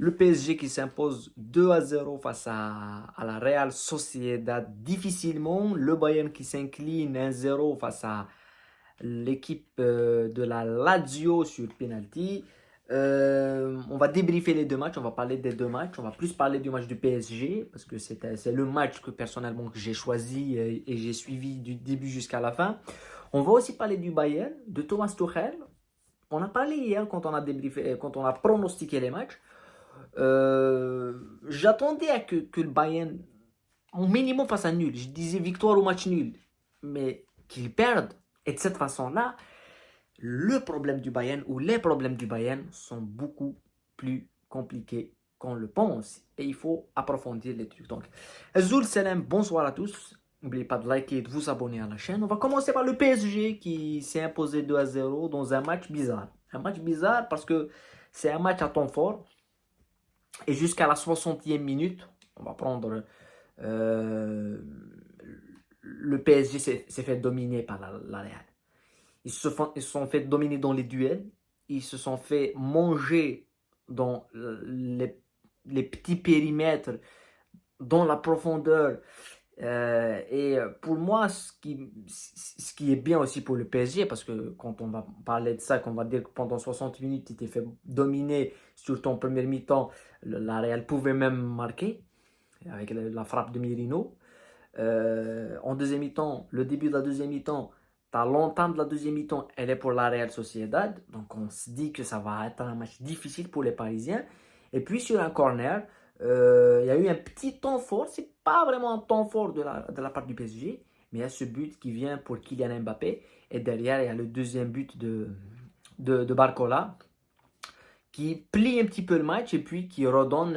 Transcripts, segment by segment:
Le PSG qui s'impose 2-0 face à la Real Sociedad difficilement. Le Bayern qui s'incline 1-0 face à l'équipe de la Lazio sur penalty. On va débriefer les deux matchs, on va parler des deux matchs, on va plus parler du match du PSG parce que c'est le match que personnellement que j'ai choisi et j'ai suivi du début jusqu'à la fin. On va aussi parler du Bayern, de Thomas Tuchel. On a parlé hier quand on a débriefé, quand on a pronostiqué les matchs. J'attendais à que le Bayern, au minimum, fasse un nul. Je disais victoire ou match nul. Mais qu'ils perdent. Et de cette façon-là, le problème du Bayern ou les problèmes du Bayern sont beaucoup plus compliqués qu'on le pense. Et il faut approfondir les trucs. Donc, Azul Salam, bonsoir à tous. N'oubliez pas de liker et de vous abonner à la chaîne. On va commencer par le PSG qui s'est imposé 2-0 dans un match bizarre. Un match bizarre parce que c'est un match à temps fort. Et jusqu'à la 60e minute, on va prendre le PSG s'est fait dominer par la Real. Ils se sont fait dominer dans les duels. Ils se sont fait manger dans les petits périmètres, dans la profondeur. Et pour moi, ce qui est bien aussi pour le PSG, parce que quand on va parler de ça, qu'on va dire que pendant 60 minutes, tu t'es fait dominer sur ton premier mi-temps, la Real pouvait même marquer avec la frappe de Mirino. En deuxième mi-temps, le début de la deuxième mi-temps, t'as l'entame de la deuxième mi-temps, elle est pour la Real Sociedad. Donc on se dit que ça va être un match difficile pour les Parisiens. Et puis sur un corner, il y a eu un petit temps fort. C'est pas vraiment un temps fort de la part du PSG, mais il y a ce but qui vient pour Kylian Mbappé. Et derrière, il y a le deuxième but de Barcola qui plie un petit peu le match et puis qui redonne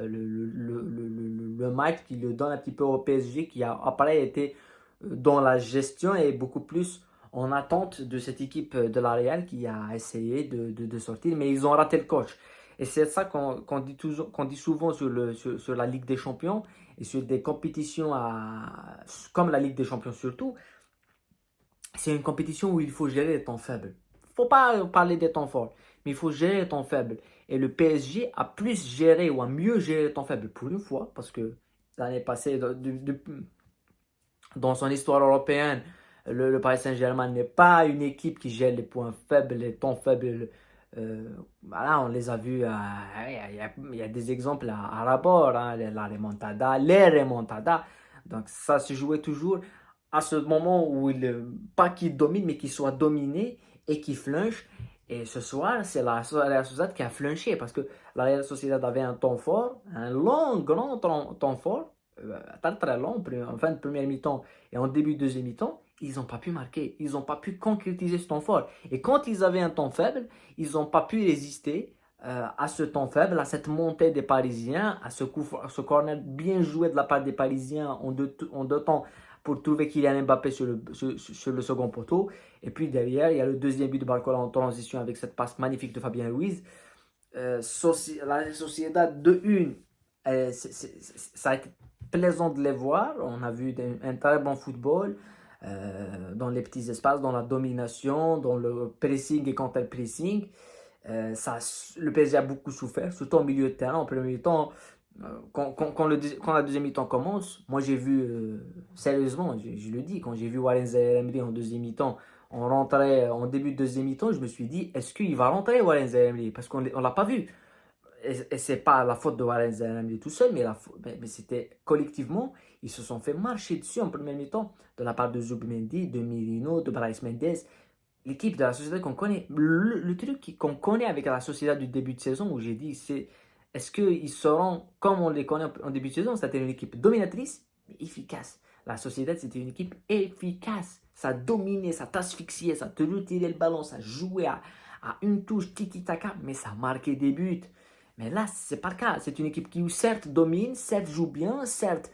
le match, qui le donne un petit peu au PSG qui a après été dans la gestion et beaucoup plus en attente de cette équipe de la Real qui a essayé de sortir, mais ils ont raté le coach. Et c'est ça qu'on dit, qu'on dit souvent sur la Ligue des Champions et sur des compétitions comme la Ligue des Champions surtout. C'est une compétition où il faut gérer les temps faibles. Il ne faut pas parler des temps forts, mais il faut gérer les temps faibles. Et le PSG a plus géré ou a mieux géré les temps faibles pour une fois, parce que l'année passée, dans son histoire européenne, le Paris Saint-Germain n'est pas une équipe qui gère les points faibles, les temps faibles. Voilà, on les a vus, il y a des exemples à rapport, hein, la remontada, les remontadas. Donc ça se jouait toujours à ce moment où pas qu'il domine, mais qu'il soit dominé et qu'il flinche. Et ce soir, c'est la Real Sociedad qui a flinché parce que la Real Sociedad avait un temps fort, un long, grand temps fort, très très long, en fin de première mi-temps et en début de deuxième mi-temps. Ils n'ont pas pu marquer, ils n'ont pas pu concrétiser ce temps fort. Et quand ils avaient un temps faible, ils n'ont pas pu résister à ce temps faible, à cette montée des Parisiens, à ce corner bien joué de la part des Parisiens en deux temps pour trouver Kylian Mbappé sur le second poteau. Et puis derrière, il y a le deuxième but de Barcola en transition avec cette passe magnifique de Fabien Ruiz. La Sociedad de 1, ça a été plaisant de les voir. On a vu un très bon football dans les petits espaces, dans la domination, dans le pressing et contre-pressing. Le PSG a beaucoup souffert, surtout au milieu de terrain. En premier temps, quand la deuxième mi-temps commence, moi j'ai vu, sérieusement, je le dis, quand j'ai vu Warren Zaïre-Emery en deuxième mi-temps, on rentrait en début de deuxième mi-temps, je me suis dit, est-ce qu'il va rentrer Warren Zaïre-Emery? Parce qu'on ne l'a pas vu. Et c'est pas la faute de Warren Zaïre-Emery tout seul, mais c'était collectivement, ils se sont fait marcher dessus en première mi-temps de la part de Zubimendi, de Mirino, de Brais Mendes. L'équipe de la société qu'on connaît, le truc qu'on connaît avec la société du début de saison, où j'ai dit, c'est est-ce qu'ils seront comme on les connaît en début de saison, c'est-à-dire une équipe dominatrice, mais efficace. La société, c'était une équipe efficace. Ça dominait, ça t'asphyxiait, ça te retirait le ballon, ça jouait à une touche tiki-taka, mais ça marquait des buts. Mais là, c'est pas le cas. C'est une équipe qui, certes, domine, certes, joue bien, certes,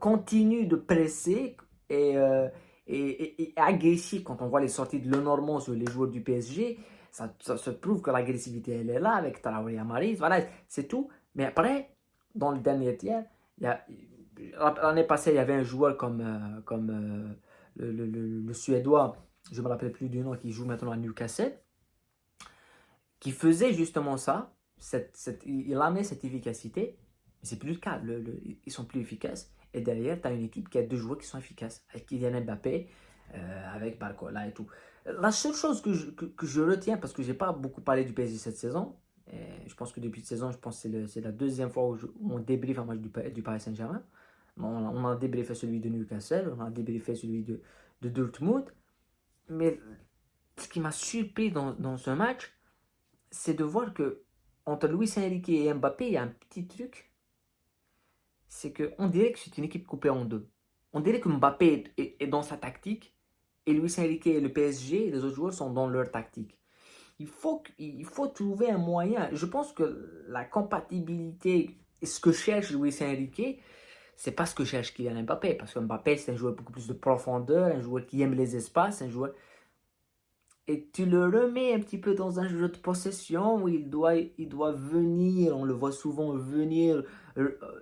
continue de presser et, et agressif. Quand on voit les sorties de Lenormand sur les joueurs du PSG, ça se prouve que l'agressivité, elle est là avec Traoré Amaris. Voilà, c'est tout. Mais après, dans le dernier tiers, l'année passée, il y avait un joueur comme le Suédois, je ne me rappelle plus du nom, qui joue maintenant à Newcastle, qui faisait justement ça. il a amené cette efficacité, mais c'est plus le cas. Ils sont plus efficaces. Et derrière, tu as une équipe qui a deux joueurs qui sont efficaces, avec Kylian Mbappé, avec Barcola et tout. La seule chose que je retiens, parce que j'ai pas beaucoup parlé du PSG cette saison, et je pense que depuis cette saison, je pense que c'est la deuxième fois où on débriefe un match du Paris Saint-Germain. On a débriefé celui de Newcastle, on a débriefé celui de Dortmund. Mais ce qui m'a surpris dans ce match, c'est de voir que entre Luis Enrique et Mbappé, il y a un petit truc. C'est qu'on dirait que c'est une équipe coupée en deux. On dirait que Mbappé est dans sa tactique et Luis Enrique et le PSG et les autres joueurs sont dans leur tactique. Il faut trouver un moyen. Je pense que la compatibilité, ce que cherche Luis Enrique, c'est pas ce que cherche Kylian Mbappé. Parce que Mbappé, c'est un joueur beaucoup plus de profondeur, un joueur qui aime les espaces, un joueur. Et tu le remets un petit peu dans un jeu de possession où il doit venir, on le voit souvent venir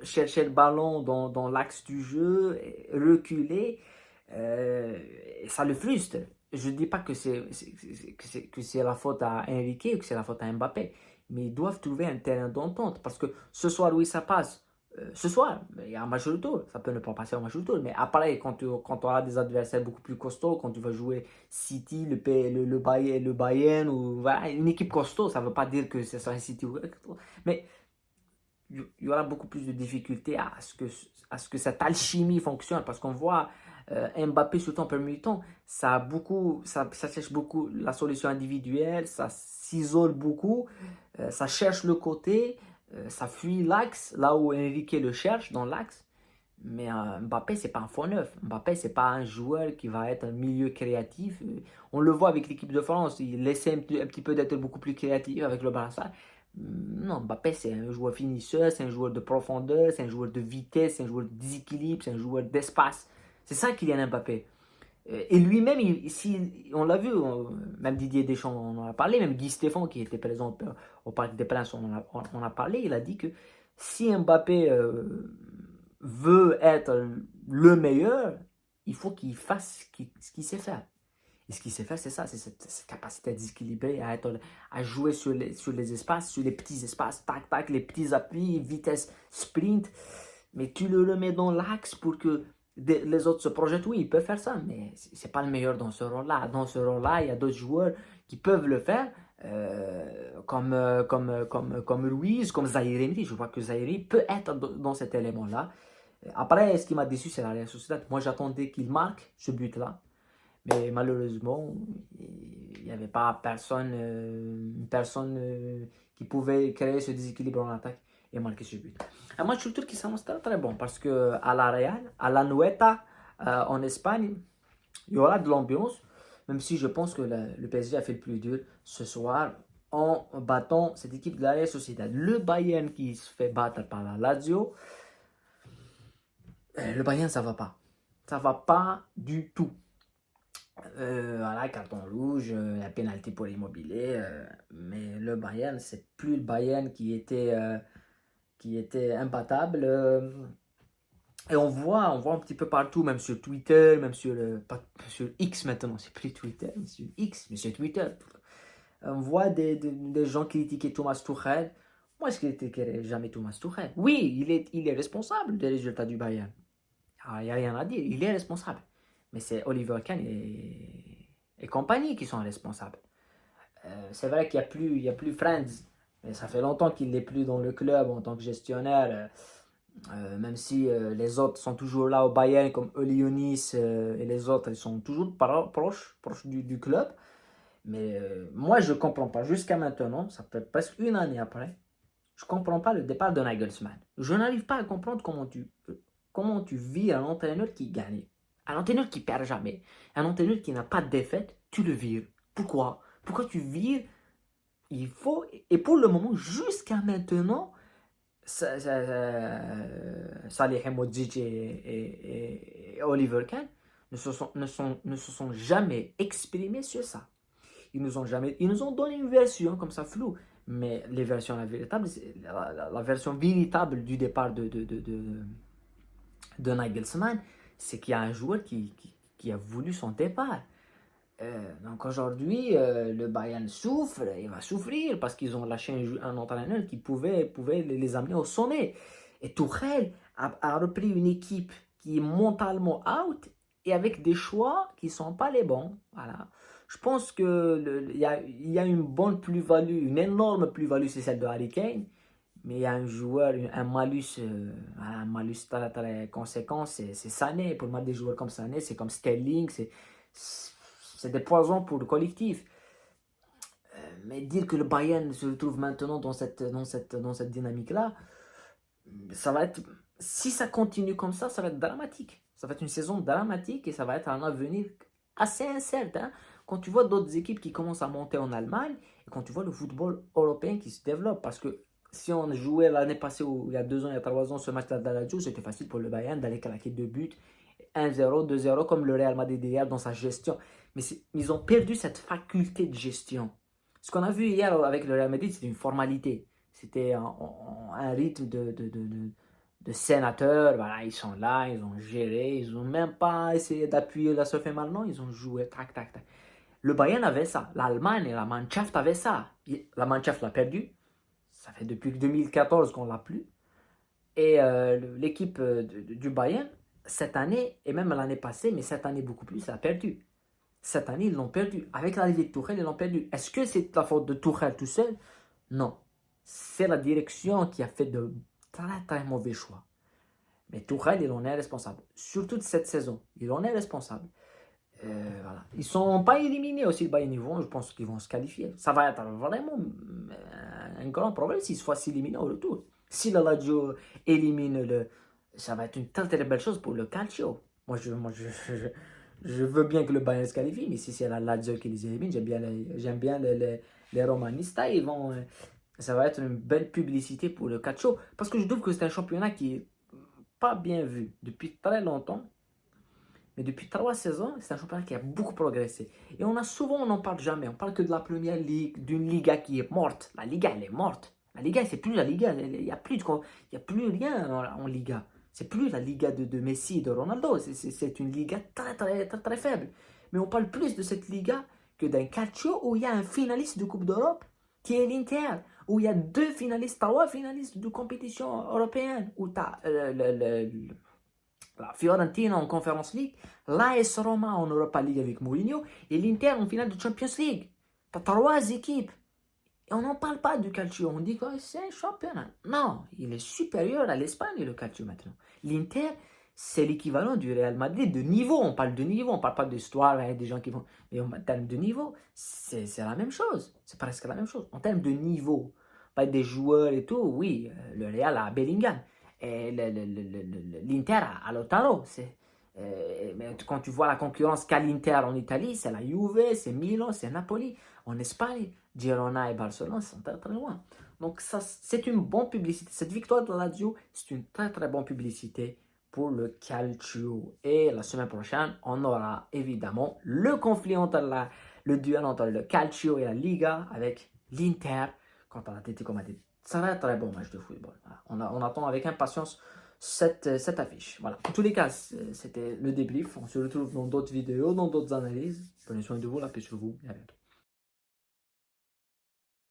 chercher le ballon dans l'axe du jeu, reculer, et ça le frustre. Je ne dis pas que c'est la faute à Enrique ou que c'est la faute à Mbappé, mais ils doivent trouver un terrain d'entente parce que ce soir, oui, ça passe. Ce soir, il y a un match retour, ça peut ne pas passer au match retour, mais après, quand tu auras des adversaires beaucoup plus costauds, quand tu vas jouer City, le Bayern, ou voilà, une équipe costaud, ça ne veut pas dire que ce sera un City, mais il y aura beaucoup plus de difficultés à ce que cette alchimie fonctionne, parce qu'on voit Mbappé, surtout en premier temps, ça cherche beaucoup la solution individuelle, ça s'isole beaucoup, ça cherche le côté, ça fuit l'axe, là où Enrique le cherche, dans l'axe. Mais Mbappé, c'est pas un faux neuf. Mbappé, c'est pas un joueur qui va être un milieu créatif. On le voit avec l'équipe de France, il essaie un petit peu d'être beaucoup plus créatif avec le Barça. Non, Mbappé, c'est un joueur finisseur, c'est un joueur de profondeur, c'est un joueur de vitesse, c'est un joueur de déséquilibre, c'est un joueur d'espace. C'est ça Kylian Mbappé. Et lui-même, on l'a vu, même Didier Deschamps on en a parlé, même Guy Stéphane qui était présent au Parc des Princes, on en a parlé, il a dit que si Mbappé veut être le meilleur, il faut qu'il fasse ce qu'il sait faire. Et ce qu'il sait faire, c'est ça, c'est cette capacité à déséquilibrer, à jouer sur les espaces, sur les petits espaces, tac, tac, les petits appuis, vitesse, sprint. Mais tu le remets dans l'axe pour que les autres se projettent. Oui, ils peuvent faire ça, mais c'est pas le meilleur dans ce rôle-là. Dans ce rôle-là, il y a d'autres joueurs qui peuvent le faire, comme Ruiz, comme Zahir Emery. Je vois que Zahir Emery peut être dans cet élément-là. Après, ce qui m'a déçu, c'est la Real Sociedad. Moi, j'attendais qu'il marque ce but-là. Mais malheureusement, il n'y avait pas personne qui pouvait créer ce déséquilibre en attaque et marquer ce but. Un match retour qui s'annonce très très bon parce que à la Real, à la Noeta, en Espagne, il y aura de l'ambiance, même si je pense que le PSG a fait le plus dur ce soir en battant cette équipe de la Real Sociedad. Le Bayern qui se fait battre par la Lazio, le Bayern ça va pas. Ça va pas du tout. Voilà, carton rouge, la pénalité pour l'immobilier. Mais le Bayern, c'est plus le Bayern qui était imbattable. Et on voit un petit peu partout, même sur Twitter, même sur X maintenant, c'est plus Twitter, mais sur X, mais sur Twitter. On voit des gens critiquer Thomas Tuchel. Moi, je ne critiquerai jamais Thomas Tuchel. Oui, il est responsable des résultats du Bayern. Il n'y a rien à dire, il est responsable. Mais c'est Oliver Kahn et compagnie qui sont responsables. C'est vrai qu'il n'y a plus Friends, mais ça fait longtemps qu'il n'est plus dans le club en tant que gestionnaire. Même si les autres sont toujours là au Bayern, comme Oli Younis et les autres, ils sont toujours proches du club. Mais moi, je ne comprends pas. Jusqu'à maintenant, ça fait presque une année après, je ne comprends pas le départ de Nagelsmann. Je n'arrive pas à comprendre comment tu vis un entraîneur qui gagne. Un entraîneur qui perd jamais. Un entraîneur qui n'a pas de défaite, tu le vires. Pourquoi? Pourquoi tu vires? Il faut. Et pour le moment, jusqu'à maintenant, Salih Modric et Oliver Kahn ne se sont jamais exprimés sur ça. Ils nous ont donné une version comme ça floue, mais les versions la version véritable du départ de Nagelsmann, c'est qu'il y a un joueur qui a voulu son départ. Donc aujourd'hui, le Bayern souffre, il va souffrir parce qu'ils ont lâché un entraîneur qui pouvait les amener au sommet. Et Tuchel a repris une équipe qui est mentalement out et avec des choix qui ne sont pas les bons. Voilà. Je pense il y a une bonne plus-value, une énorme plus-value, c'est celle de Harry Kane. Mais il y a un joueur, un malus très, très conséquent, c'est Sané. Pour moi, des joueurs comme Sané, c'est comme Sterling, c'est des poisons pour le collectif. Mais dire que le Bayern se retrouve maintenant dans cette dynamique-là, ça va être, si ça continue comme ça va être dramatique. Ça va être une saison dramatique et ça va être un avenir assez incertain. Quand tu vois d'autres équipes qui commencent à monter en Allemagne et quand tu vois le football européen qui se développe, parce que si on jouait l'année passée, ou il y a 2 ans, il y a 3 ans, ce match de la Lazio, c'était facile pour le Bayern d'aller claquer 2 buts, 1-0, 2-0, comme le Real Madrid hier dans sa gestion. Mais ils ont perdu cette faculté de gestion. Ce qu'on a vu hier avec le Real Madrid, c'était une formalité. C'était un rythme de sénateurs. Voilà, ils sont là, ils ont géré, ils n'ont même pas essayé d'appuyer la surface mal, non, ils ont joué, tac, tac, tac. Le Bayern avait ça, l'Allemagne et la Mannschaft avaient ça. La Mannschaft l'a perdu, ça fait depuis 2014 qu'on l'a plus. Et l'équipe du Bayern, cette année, et même l'année passée, mais cette année beaucoup plus, a perdu. Cette année, ils l'ont perdu. Avec l'arrivée de Tuchel, ils l'ont perdu. Est-ce que c'est la faute de Tuchel tout seul? Non. C'est la direction qui a fait de très très mauvais choix. Mais Tuchel, il en est responsable. Surtout de cette saison. Il en est responsable. Voilà. Ils ne sont pas éliminés aussi, le Bayern. Je pense qu'ils vont se qualifier. Ça va être vraiment un grand problème s'ils se font éliminer au retour. Si la Lazio élimine ça va être une très très belle chose pour le calcio. Je veux bien que le Bayern se qualifie, mais si c'est la Lazio qui les élimine, j'aime bien les Romanistas. Ça va être une belle publicité pour le calcio. Parce que je trouve que c'est un championnat qui est pas bien vu depuis très longtemps. Mais depuis 3 saisons, c'est un championnat qui a beaucoup progressé. Et on n'en parle jamais. On parle que de la première ligue, d'une Liga qui est morte. La Liga, elle est morte. La Liga, c'est plus la Liga. Il n'y a plus rien en Liga. C'est plus la Liga de Messi et de Ronaldo. C'est une Liga très, très, très, très faible. Mais on parle plus de cette Liga que d'un calcio où il y a un finaliste de Coupe d'Europe qui est l'Inter. Où il y a 3 finalistes de compétition européenne. Où tu as la Fiorentina en Conference League, l'AS Roma en Europa League avec Mourinho et l'Inter en finale de Champions League. Tu as 3 équipes. Et on n'en parle pas du calcio. On dit que c'est un championnat. Non, il est supérieur à l'Espagne, le calcio maintenant. L'Inter, c'est l'équivalent du Real Madrid de niveau. On parle de niveau, on ne parle pas d'histoire, il y a des gens qui vont. Mais en termes de niveau, c'est la même chose. C'est presque la même chose. En termes de niveau, pas des joueurs et tout, oui, le Real a Bellingham. Et l'Inter a Lautaro. Mais quand tu vois la concurrence qu'a l'Inter en Italie, c'est la Juve, c'est Milan, c'est Napoli. En Espagne, Girona et Barcelone sont très très loin. Donc ça, c'est une bonne publicité. Cette victoire de la Lazio, c'est une très très bonne publicité pour le calcio. Et la semaine prochaine, on aura évidemment le conflit le duel entre le calcio et la Liga avec l'Inter contre l'Atlético Madrid. Ça va être un très bon match de football. Voilà. On attend avec impatience cette affiche. Voilà. En tous les cas, c'était le débrief. On se retrouve dans d'autres vidéos, dans d'autres analyses. Prenez soin de vous, la paix sur vous et à bientôt.